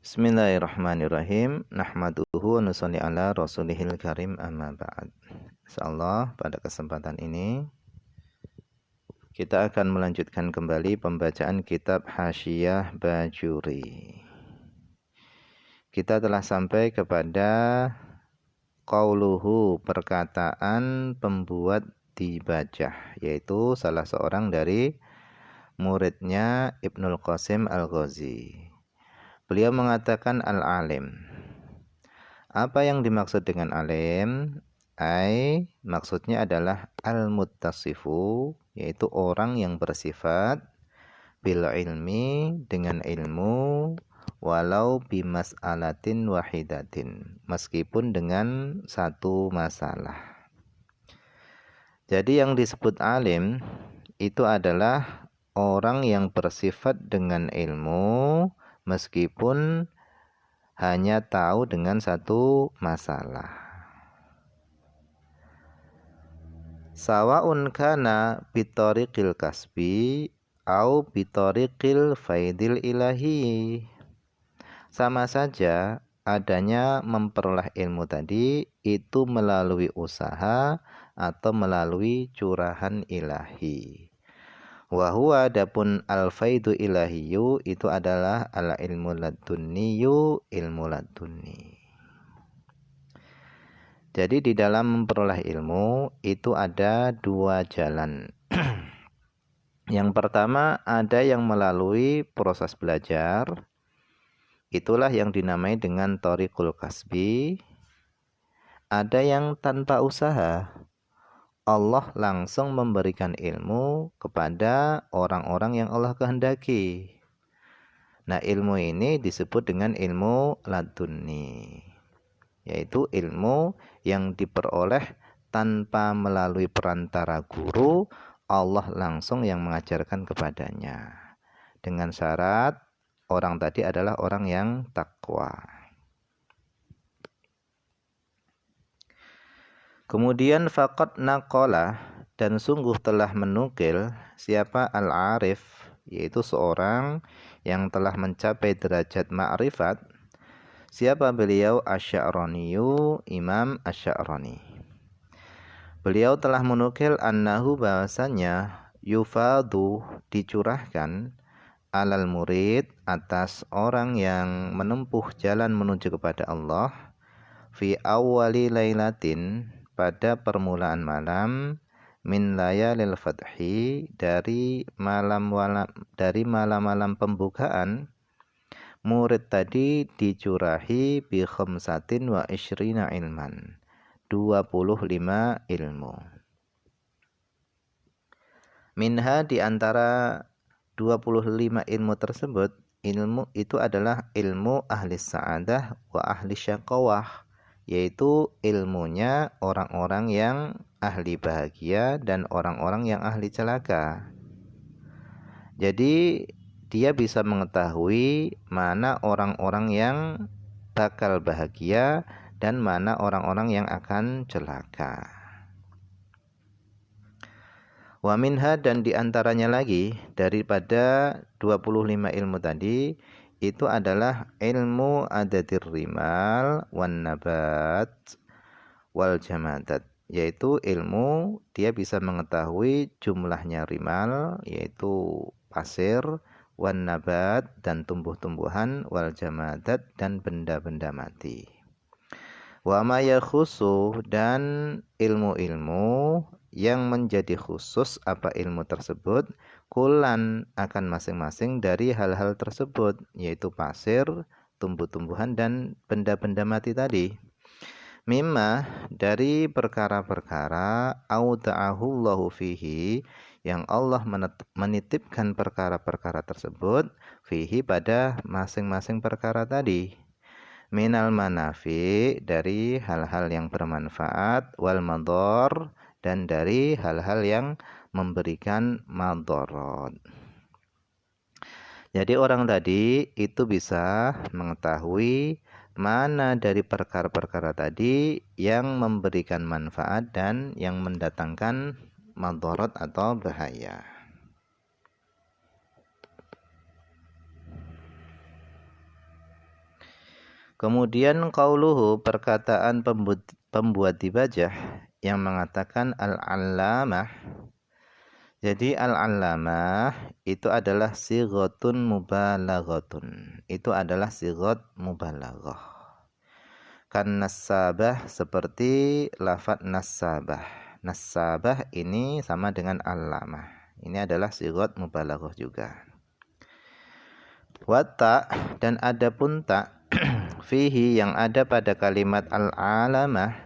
Bismillahirrahmanirrahim. Nahmaduhu wa nusalli ala rasulihil karim amma ba'd. Insyaallah pada kesempatan ini kita akan melanjutkan kembali pembacaan kitab Hasyiyah Bajuri. Kita telah sampai kepada qauluhu, perkataan pembuat Dibajah, yaitu salah seorang dari muridnya Ibnul Qasim Al-Ghazi. Beliau mengatakan al-alim. Apa yang dimaksud dengan alim? Maksudnya adalah al-muttasifu, yaitu orang yang bersifat bil ilmi, dengan ilmu, walau bimas'alatin wahidatin, meskipun dengan satu masalah. Jadi yang disebut alim itu adalah orang yang bersifat dengan ilmu meskipun hanya tahu dengan satu masalah. Sawa'un kana bitariqil kasbi au bitariqil faidil ilahi. Sama saja adanya memperoleh ilmu tadi itu melalui usaha atau melalui curahan ilahi. Wa huwa adapun al-faidu ilahiyyu itu adalah al-ilmu ladunniyu, ilmu ladunni. Jadi di dalam memperoleh ilmu itu ada dua jalan. Yang pertama ada yang melalui proses belajar. Itulah yang dinamai dengan thariqul kasbi. Ada yang tanpa usaha. Allah langsung memberikan ilmu kepada orang-orang yang Allah kehendaki. Nah, ilmu ini disebut dengan ilmu ladunni, yaitu ilmu yang diperoleh tanpa melalui perantara guru, Allah langsung yang mengajarkan kepadanya. Dengan syarat orang tadi adalah orang yang takwa. Kemudian faqad naqala, dan sungguh telah menukil siapa al-arif, yaitu seorang yang telah mencapai derajat ma'rifat. Siapa beliau? Asy'araniyu, Imam Asy'arani. Beliau telah menukil annahu, bahasanya yufadu, dicurahkan alal murid, atas orang yang menempuh jalan menuju kepada Allah, fi awwali lailatin, pada permulaan malam, min layalil fathi, dari malam-malam pembukaan. Murid tadi dicurahi bi khamsatin wa ishrina ilman, 25 ilmu. Minha, di antara 25 ilmu tersebut, ilmu itu adalah ilmu ahli sa'adah wa ahli syaqawah, yaitu ilmunya orang-orang yang ahli bahagia dan orang-orang yang ahli celaka. Jadi dia bisa mengetahui mana orang-orang yang bakal bahagia dan mana orang-orang yang akan celaka. Wa minha, dan diantaranya lagi daripada 25 ilmu tadi, itu adalah ilmu adadir rimal wan nabat wal jamadat, yaitu ilmu dia bisa mengetahui jumlahnya rimal, yaitu pasir, wan nabat, dan tumbuh-tumbuhan, wal jamadat, dan benda-benda mati. Wa ma yakhusu, dan ilmu-ilmu yang menjadi khusus apa ilmu tersebut, kulan, akan masing-masing dari hal-hal tersebut, yaitu pasir, tumbuh-tumbuhan, dan benda-benda mati tadi. Mimma, dari perkara-perkara auda'ahullahu fihi, yang Allah menitipkan perkara-perkara tersebut, fihi, pada masing-masing perkara tadi. Minal manafi, dari hal-hal yang bermanfaat, wal madhar, dan dari hal-hal yang memberikan madharat. Jadi orang tadi itu bisa mengetahui mana dari perkara-perkara tadi yang memberikan manfaat dan yang mendatangkan madharat atau bahaya. Kemudian qauluhu, perkataan pembuat dibajah yang mengatakan al-allamah. Jadi al-allamah itu adalah sighatun mubalaghatun. Itu adalah sighat mubalaghah. Kan nasabah, seperti lafadz nasabah. Nasabah ini sama dengan allamah. Ini adalah sighat mubalaghah juga. Wa ta, dan adapun ta fihi yang ada pada kalimat al-alamah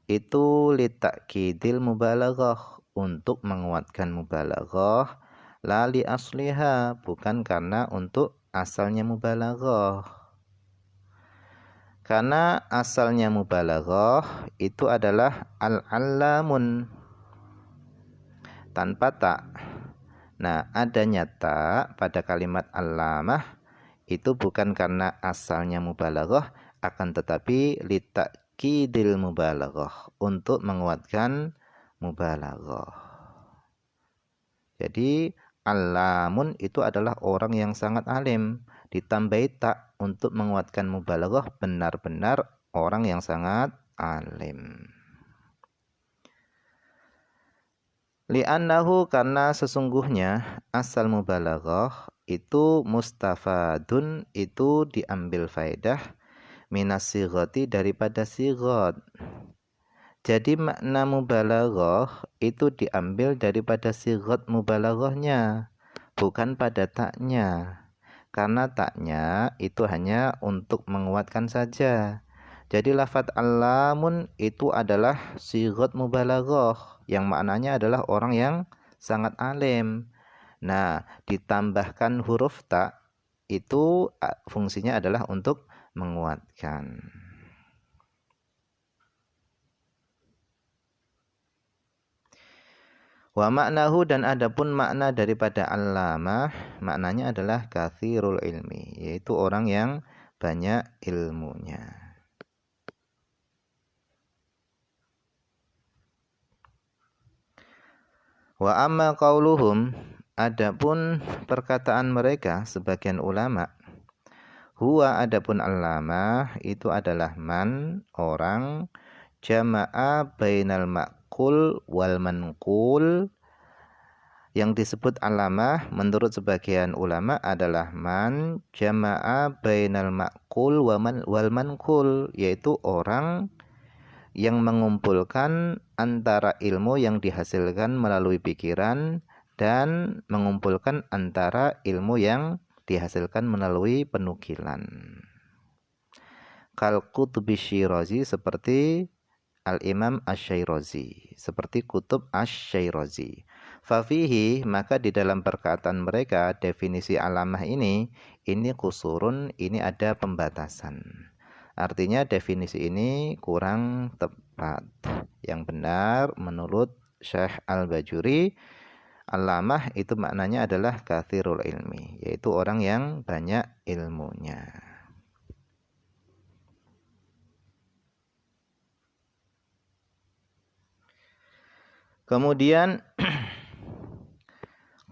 itu litakidil mubalaghah, untuk menguatkan mubalaghah, la li asliha, bukan karena untuk asalnya mubalaghah. Karena asalnya mubalaghah itu adalah al-allamun tanpa ta. Nah, adanya ta pada kalimat allamah itu bukan karena asalnya mubalaghah, akan tetapi litakidil mubalaghah, untuk menguatkan mubalaghah. Jadi allamun itu adalah orang yang sangat alim, ditambahi ta untuk menguatkan mubalaghah, benar-benar orang yang sangat alim. Li'annahu, karena sesungguhnya asal mubalaghah itu mustafadun, itu diambil faedah minas sighati, daripada sighat. Jadi makna mubalaghah itu diambil daripada sighat mubalaghahnya, bukan pada taknya. Karena taknya itu hanya untuk menguatkan saja. Jadi lafadz allamun itu adalah sighat mubalaghah yang maknanya adalah orang yang sangat alim. Nah, ditambahkan huruf ta itu fungsinya adalah untuk menguatkan. Wa maknahu, dan adapun makna daripada allamah, maknanya adalah katsirul ilmi, yaitu orang yang banyak ilmunya. Wa amma qauluhum, adapun perkataan mereka sebagian ulama, huwa, adapun allamah itu adalah man, orang, jama'a bainal ma'qul wal manqul. Yang disebut allamah menurut sebagian ulama adalah man jama'a bainal ma'qul wal manqul, yaitu orang yang mengumpulkan antara ilmu yang dihasilkan melalui pikiran dan mengumpulkan antara ilmu yang dihasilkan melalui penukilan. Kal Qutubi Syirazi, seperti Al-Imam Asy-Syairazi, seperti Kutub Asy-Syairazi. Fafihi, maka di dalam perkataan mereka definisi alamah ini kusurun, ini ada pembatasan. Artinya definisi ini kurang tepat. Yang benar menurut Syekh Al-Bajuri, alamah itu maknanya adalah katsirul ilmi, yaitu orang yang banyak ilmunya. Kemudian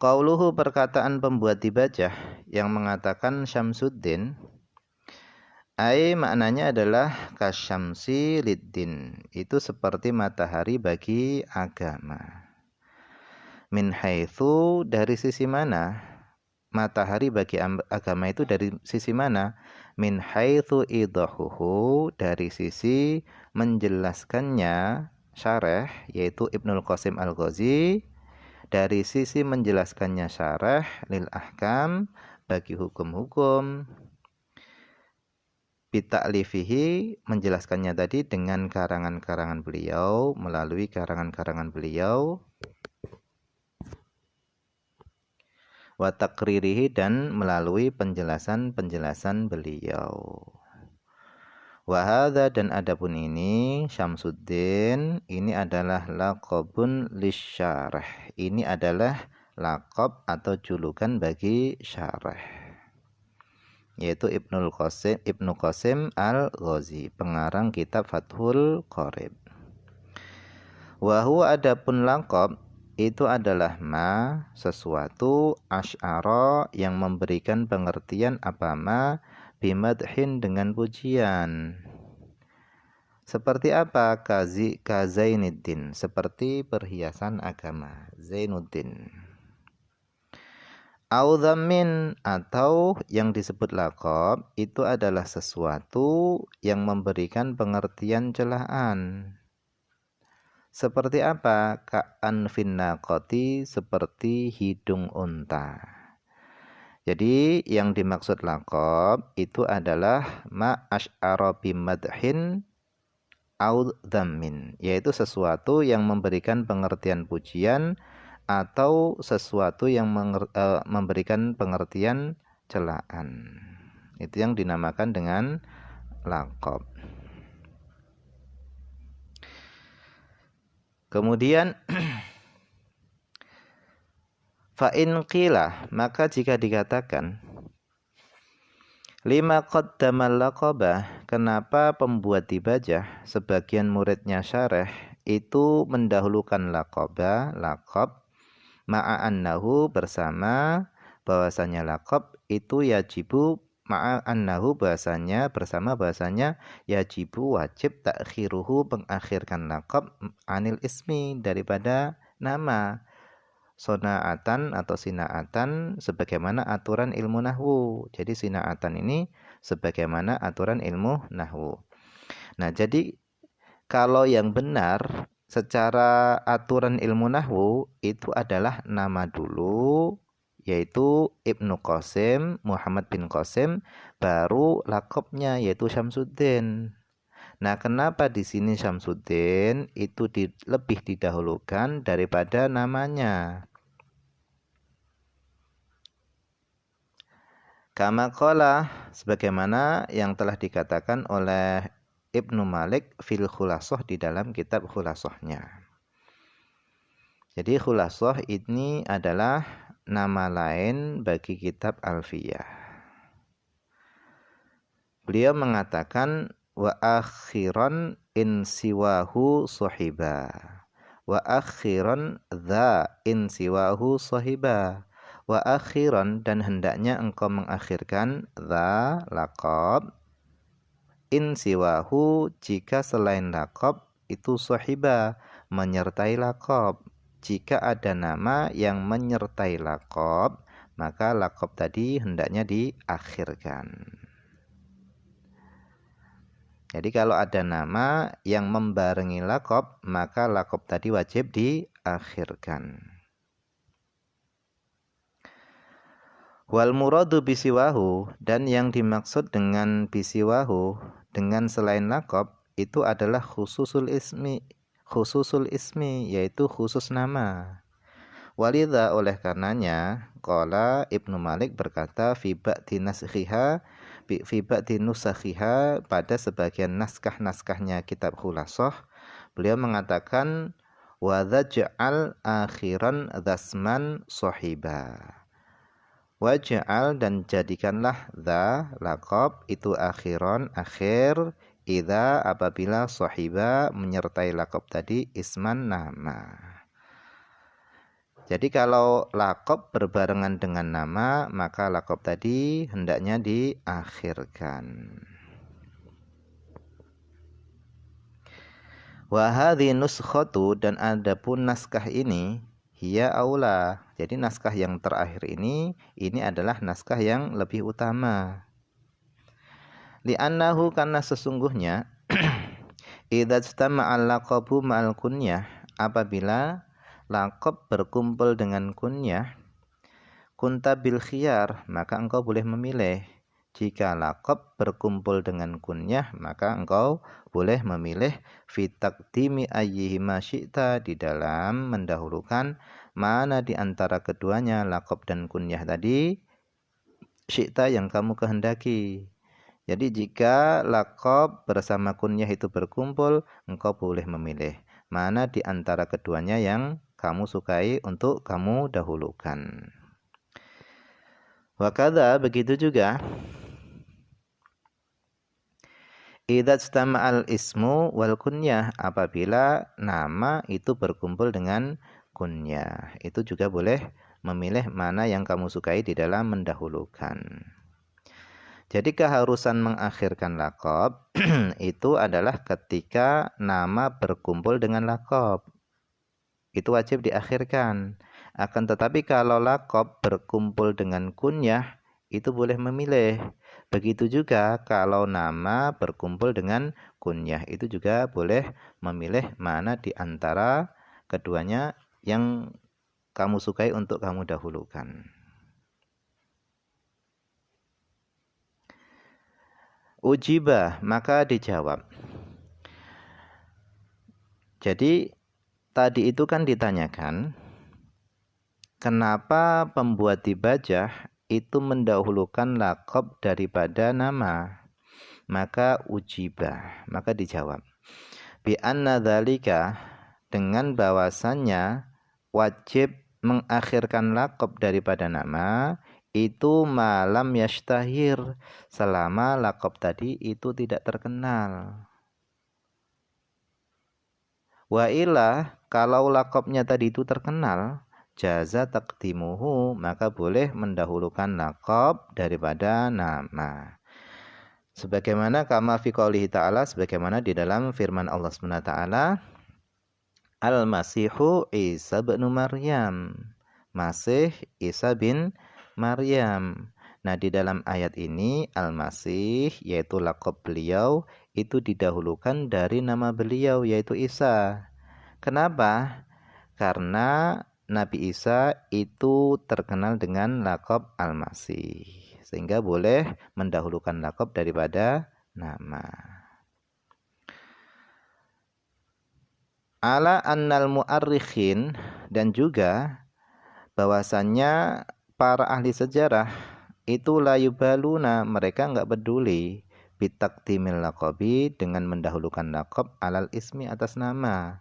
qauluhu, perkataan pembuat dibajah yang mengatakan Syamsuddin, ai maknanya adalah kasyamsi liddin, itu seperti matahari bagi agama. Min haitsu, dari sisi mana? Matahari bagi agama itu dari sisi mana? Min haitsu idahuhu, dari sisi menjelaskannya syarah, yaitu Ibnul Qasim Al-Ghazi, dari sisi menjelaskannya syarah lil ahkam, bagi hukum-hukum, bita'lifihi, menjelaskannya tadi dengan karangan-karangan beliau, melalui karangan-karangan beliau, wa takririhi, dan melalui penjelasan-penjelasan beliau. Wa hadza, dan adapun ini Syamsuddin, ini adalah laqabun lisyarah, ini adalah laqab atau julukan bagi syarah, yaitu Ibnu Qasim Al-Ghazi, pengarang kitab Fathul Qorib. Wa huwa, adapun laqab itu adalah sesuatu asy'ara yang memberikan pengertian apa bimadhin dengan pujian. Seperti apa? Kazainiddin, seperti perhiasan agama, Zainuddin. Au dhammin, atau yang disebut laqab itu adalah sesuatu yang memberikan pengertian celaan. Seperti apa? Ka'anfin naqati, seperti hidung unta. Jadi yang dimaksud laqab itu adalah ma asy'ara bimadhin au dhammin, yaitu sesuatu yang memberikan pengertian pujian atau sesuatu yang memberikan pengertian celaan. Itu yang dinamakan dengan laqab. Kemudian fa in qila, maka jika dikatakan lima qaddamal laqabah, kenapa pembuat dibajah sebagian muridnya Syarih itu mendahulukan laqabah, laqab, ma'annahu, bersama bahwasanya laqab itu yajibu, ma'annahu bahasanya bersama bahasanya yajibu, wajib, takhiruhu, mengakhirkan laqab, anil ismi, daripada nama, sona'atan atau sina'atan, sebagaimana aturan ilmu nahwu. Jadi sina'atan ini sebagaimana aturan ilmu nahwu. Nah, jadi kalau yang benar secara aturan ilmu nahwu itu adalah nama dulu, yaitu Ibnu Qasim, Muhammad bin Qasim, baru laqabnya yaitu Syamsuddin. Nah, kenapa di sini Syamsuddin itu lebih didahulukan daripada namanya? Kama qala, sebagaimana yang telah dikatakan oleh Ibnu Malik fil Khulasah, di dalam kitab Khulasahnya. Jadi Khulasah ini adalah nama lain bagi kitab Alfiyah. Beliau mengatakan wa akhiran in siwahu sahiba, wa akhiran dha in siwahu sahiba, wa akhiran, dan hendaknya engkau mengakhirkan dha, laqab, in siwahu, jika selain laqab itu sahiba, menyertai laqab. Jika ada nama yang menyertai laqab, maka laqab tadi hendaknya diakhirkan. Jadi kalau ada nama yang membarengi laqab, maka laqab tadi wajib diakhirkan. Wal muradu bisiwahu, dan yang dimaksud dengan bisiwahu, dengan selain laqab, itu adalah khususul ismi, yaitu khusus nama. Walidha, oleh karenanya, qala Ibnu Malik berkata fi ba'di nusakhiha, pada sebagian naskah-naskahnya kitab Khulasah, beliau mengatakan wa dzaj'al akhiran dzasman sahiba. Waj'al, dan jadikanlah dha, laqab, itu akhiran, akhir, idza, apabila sahiba, menyertai laqab tadi, isman, nama. Jadi kalau laqab berbarengan dengan nama, maka laqab tadi hendaknya diakhirkan. Wa hadhi nuskhatu, dan adapun naskah ini, hiya aula, jadi naskah yang terakhir ini adalah naskah yang lebih utama. Li'annahu, karena sesungguhnya idza istama'al laqabu ma'al kunyah, apabila laqab berkumpul dengan kunyah, kunta bil khiyar, maka engkau boleh memilih. Jika laqab berkumpul dengan kunyah, maka engkau boleh memilih fi taqdimi ayyihima syi'ta, di dalam mendahulukan mana di antara keduanya, laqab dan kunyah tadi, syi'ta, yang kamu kehendaki. Jadi jika laqab bersama kunyah itu berkumpul, engkau boleh memilih mana di antara keduanya yang kamu sukai untuk kamu dahulukan. Wa kadza, begitu juga idza istama'al ismu wal kunyah, apabila nama itu berkumpul dengan kunyah, itu juga boleh memilih mana yang kamu sukai di dalam mendahulukan. Jadi keharusan mengakhirkan laqab itu adalah ketika nama berkumpul dengan laqab. Itu wajib diakhirkan. Akan tetapi kalau laqab berkumpul dengan kunyah, itu boleh memilih. Begitu juga kalau nama berkumpul dengan kunyah, itu juga boleh memilih mana di antara keduanya yang kamu sukai untuk kamu dahulukan. Ujibah, maka dijawab. Jadi tadi itu kan ditanyakan, kenapa pembuat dibajah itu mendahulukan laqab daripada nama? Maka ujibah, maka dijawab. Bi anna dzalika, dengan bahwasannya wajib mengakhirkan laqab daripada nama itu malam yashtahir, selama laqab tadi itu tidak terkenal. Wa illa, kalau laqabnya tadi itu terkenal, jaza taqdimuhu, maka boleh mendahulukan laqab daripada nama. Sebagaimana kama fi qoulihi ta'ala, sebagaimana di dalam firman Allah Subhanahu wa taala, Al-Masihu Isa bin Maryam. Masih Isa bin Maryam. Nah, di dalam ayat ini Al-Masih, yaitu laqab beliau, itu didahulukan dari nama beliau, yaitu Isa. Kenapa? Karena Nabi Isa itu terkenal dengan laqab Al-Masih, sehingga boleh mendahulukan laqab daripada nama. Ala annal mu'arrikhin, dan juga bahwasannya para ahli sejarah itu la yubaluna, mereka enggak peduli bitaqdimil laqabi, dengan mendahulukan laqab alal ismi, atas nama.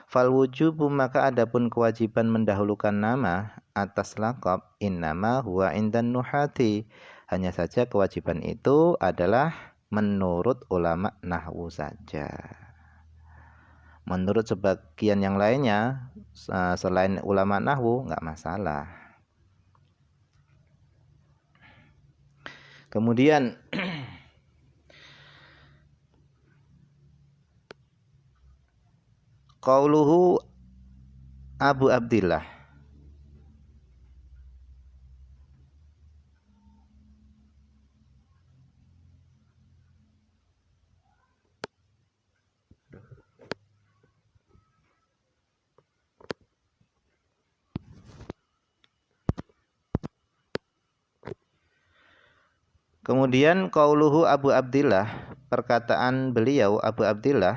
Fal wujubu, maka adapun kewajiban mendahulukan nama atas laqab, innama huwa indan nuhati, hanya saja kewajiban itu adalah menurut ulama nahwu saja. Menurut sebagian yang lainnya selain ulama nahwu enggak masalah. Kemudian qauluhu Abu Abdillah. Kemudian qauluhu Abu Abdillah, perkataan beliau Abu Abdillah,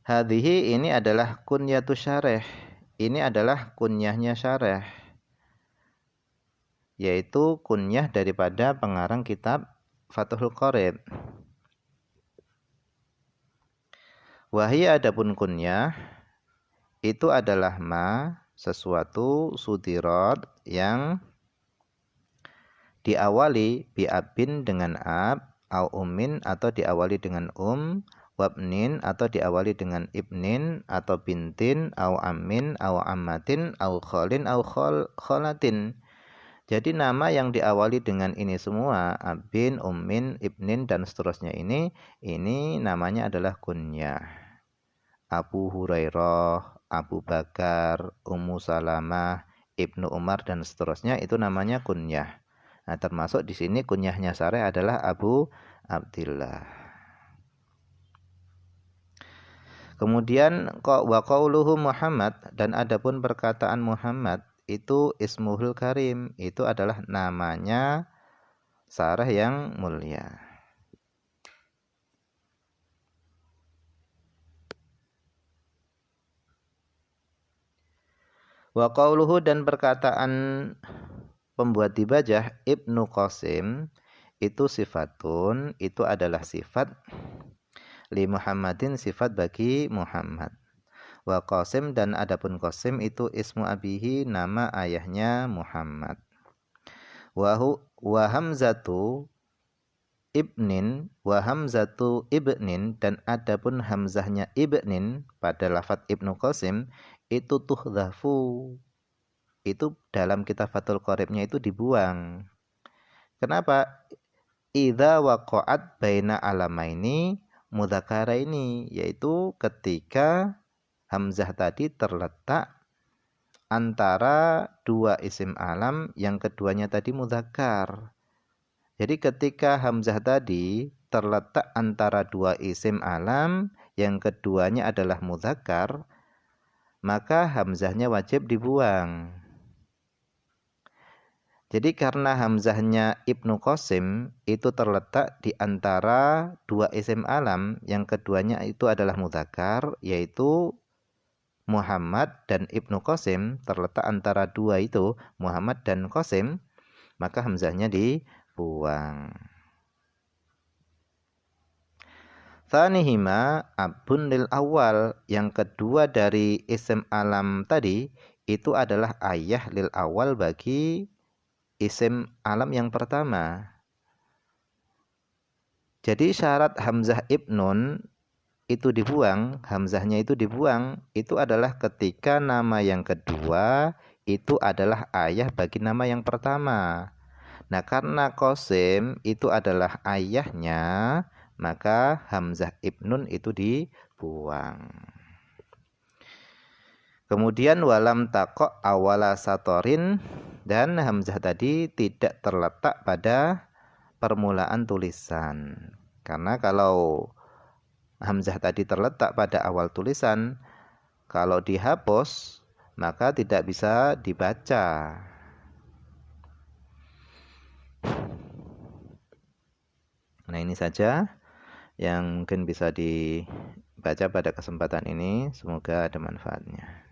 hadhihi, ini adalah kunyatu syarih, ini adalah kunyahnya syarih, yaitu kunyah daripada pengarang kitab Fathul Qorib. Wahia, adapun kunyah itu adalah ma, sesuatu sudirat yang diawali bi abin, dengan ab, au ummin, atau diawali dengan wabnin, atau diawali dengan ibnin, atau bintin, au ammin, au ammatin, au kholin, au kholatin. Jadi nama yang diawali dengan ini semua, abin, ummin, ibnin, dan seterusnya, ini namanya adalah kunyah. Abu Hurairah, Abu Bakar, Ummu Salamah, Ibnu Umar, dan seterusnya, itu namanya kunyah. Nah, termasuk di sini kunyahnya syarih adalah Abu Abdillah. Kemudian wa qauluhu Muhammad, dan adapun perkataan Muhammad itu ismuhul karim, itu adalah namanya syarih yang mulia. Wa qauluhu, dan perkataan pembuat dibajah Ibnu Qasim, itu sifatun, itu adalah sifat li Muhammadin, sifat bagi Muhammad. Wa Qasim, dan adapun Qasim itu ismu abihi, nama ayahnya Muhammad. Wa hamzatu ibnin, wa hamzatu ibnin, dan adapun hamzahnya ibnin pada lafadz Ibnu Qasim itu tuhdhafu, itu dalam kitab Fathul Qoribnya itu dibuang. Kenapa? Idza waqa'at baina alamaini mudzakaraini, yaitu ketika hamzah tadi terletak antara dua isim alam yang keduanya tadi mudzakkar. Jadi ketika hamzah tadi terletak antara dua isim alam yang keduanya adalah mudzakkar, maka hamzahnya wajib dibuang. Jadi karena hamzahnya Ibnu Qasim itu terletak di antara dua isim alam yang keduanya itu adalah mudzakkar, yaitu Muhammad dan Ibnu Qasim, terletak antara dua itu Muhammad dan Qasim, maka hamzahnya dibuang. Tsanihima abun lil awal, yang kedua dari isim alam tadi itu adalah ayah lil awal bagi isim alam yang pertama. Jadi syarat hamzah ibnun itu dibuang, hamzahnya itu dibuang, itu adalah ketika nama yang kedua itu adalah ayah bagi nama yang pertama. Nah, karena Qasim itu adalah ayahnya, maka hamzah ibnun itu dibuang. Kemudian walam taqo awala satorin, dan hamzah tadi tidak terletak pada permulaan tulisan. Karena kalau hamzah tadi terletak pada awal tulisan, kalau dihapus maka tidak bisa dibaca. Nah, ini saja yang mungkin bisa dibaca pada kesempatan ini. Semoga ada manfaatnya.